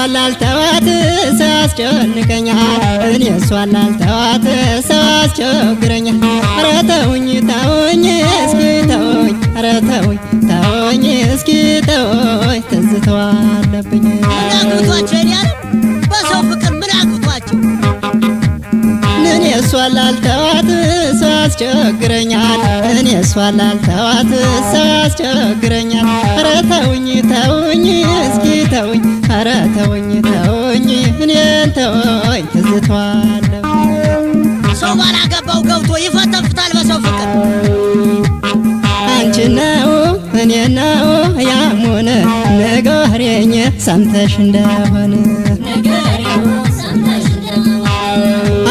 እሷን ላልተዋት ሰው ያስጨንቀኛል እኔ እሷን ላልተዋት ሰው ያስቸግረኛል ኧረ ተውኝ ተውኝ እስኪ ተውኝ ኧረ ተውኝ ተውኝ እስኪ ተውኝ ትዝታዋ አለብኝ አግብቷቸው ያለ በሰው ፍቅር ምን አግብቷቸው እኔ እሷን ላልተዋት ሰው ያስቸግረኛል እኔ እሷን ላልተዋት ሰው ያስቸግረኛል ኧረ ተውኝ ተውኝ እስኪ ተውኝ ኧረ ተውኝ ተውኝ እኔን ተውኝ ትዝታዋ አለብኝ ሰው ባላገባው ገብቶ ይፈተፍታል በሰው ፍቅር አንቺ ነው እኔ ነው ያሙን ንገሪኝ ሰምተሽ እንደሆነ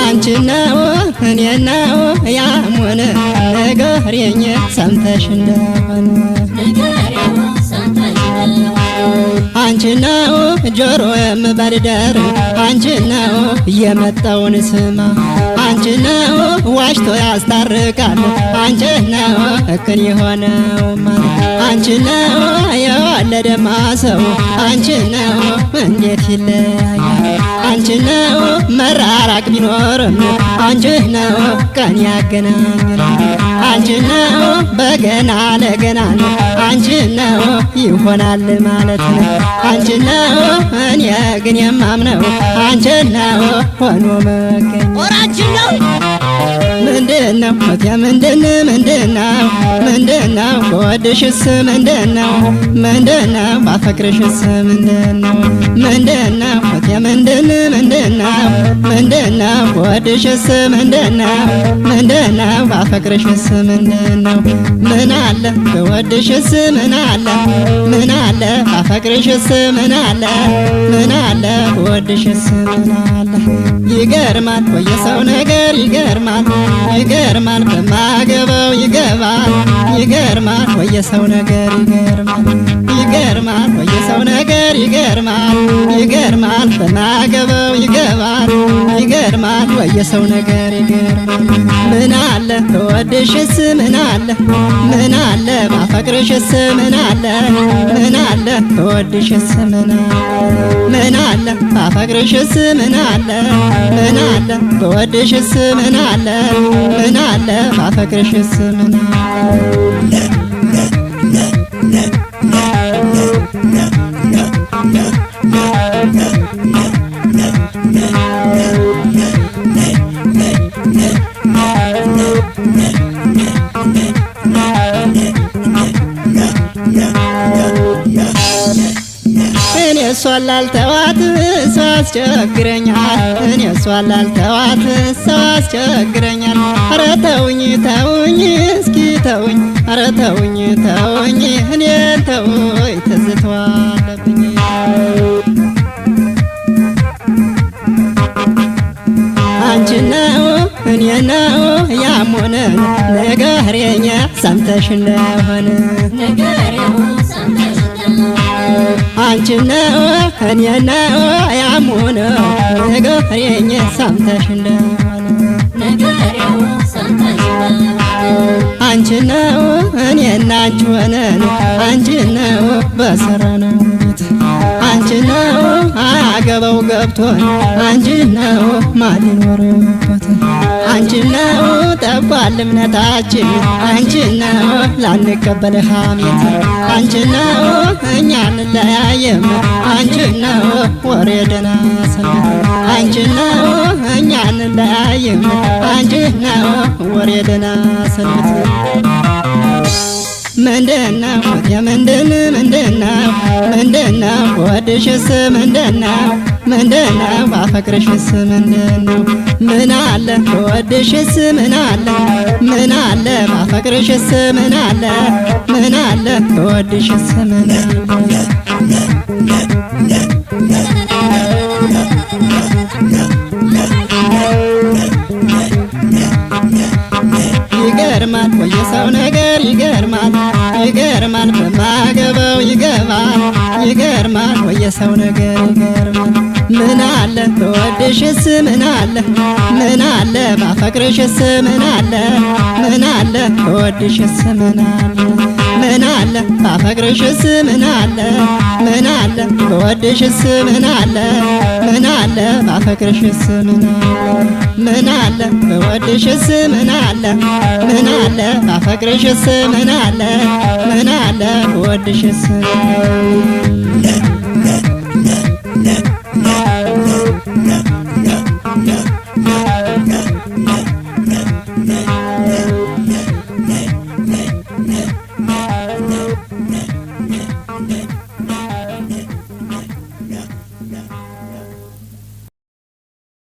አንቺ ነው እኔ ነው ያሙን ንገሪኝ ሰምተሽ እንደሆነ አንቺ ነው ጆሮ የምበርደር አንቺ ነው የመጣውን ስማ አንቺ ነው ዋሽቶ ያስታርቃል አንቺ ነው እክን የሆነው አንቺ ነው የወለደማ ሰው አንቺ ነው እንዴት ይለያያል አንቺ ነው መራራቅ ቢኖርም አንቺ ነው ቀን ያገናኘናል አንቺ ነው በገና ለገና አንቺ ነው ይሆናል ማለት ነው አንቺ ነው እኔ ግን የማምነው አንቺ ነው ሆኖ መገኘት ወራንቺ ነው ምንድነው ምንድነው በወድሽስ ምንድነው ባፈቅርሽስ ምንድነው ምንድነው በወድሽስ ምንድነው ባፈቅርሽስ ምንድነው ምን አለ በወድሽስ ምን አለ ባፈቅርሽስ ምን አለ በወድሽስ ምን አለ ይገርማል የሰው ነገር ይገርማል በማገባው ይገርማል የሰው ነገር ይገርማል የሰው ነገር ይገርማል በማገባው ይገርማል የሰው ነገር ምን አለ በወድሽስ ምን አለ ባፈቅርሽስ ምን አለ በወድሽስ ምን አለ ባፈቅርሽስ ምን አለ በወድሽስ ምን አለ ባፈቅርሽስ ምን እኔ እሷን ላልተዋት ሰው ያስቸግረኛል እኔ እሷን ላልተዋት ሰው ያስቸግረኛል ኧረ ተውኝ እስኪ ተውኝ ኧረ ተውኝ እኔን ተውኝ ትዝታዋ አለብኝ አንቺ ነው እኔ ነው ያሙን ንገሪኝ ሰምተሽ እንደሆነ አንቺ ነው እኔ ነው ያሙን ንገሪኝ ሰምተሽ እንደሆነ አንቺ ነው እኔና አንቺ ሆነን አንቺ ነው በሰራነው ቤት አንቺ ነው አገባው ገብቶን አንቺ ነው ማሊኖርበት አንቺ ነው ጠባል እምነታችን አንቺ ነው ላንቀበል ሐሜት አንቺ ነው እኛ እንለያየም አንቺ ነው ወሬ ደና ሰንበት አንቺ ነው እኛ እንለያየም አንቺ ነው ወሬ ደና ሰንበት ምንድነው ወድሽስ ምንድነው ባፈቅርሽስ ምንድነው ምን አለ ወድሽስ ምን አለ ባፈቅርሽስ ምን አለ ወድሽስ ምን ይገርማል የሰው ነገር ይገርማል በማገባው ይገርማል የሰው ነገር ይገርማል ምን አለ በወድሽስ ምን አለ ባፈቅርሽስ ምን አለ በወድሽስ ምን ምን አለ ባፈቅርሽስ ምን አለ ምን አለ በወድሽስ ምን አለ ምን አለ ባፈቅርሽስ ምን አለ ምን አለ በወድሽስ ምን አለ ምን አለ ባፈቅርሽስ ምን አለ ምን አለ በወድሽስ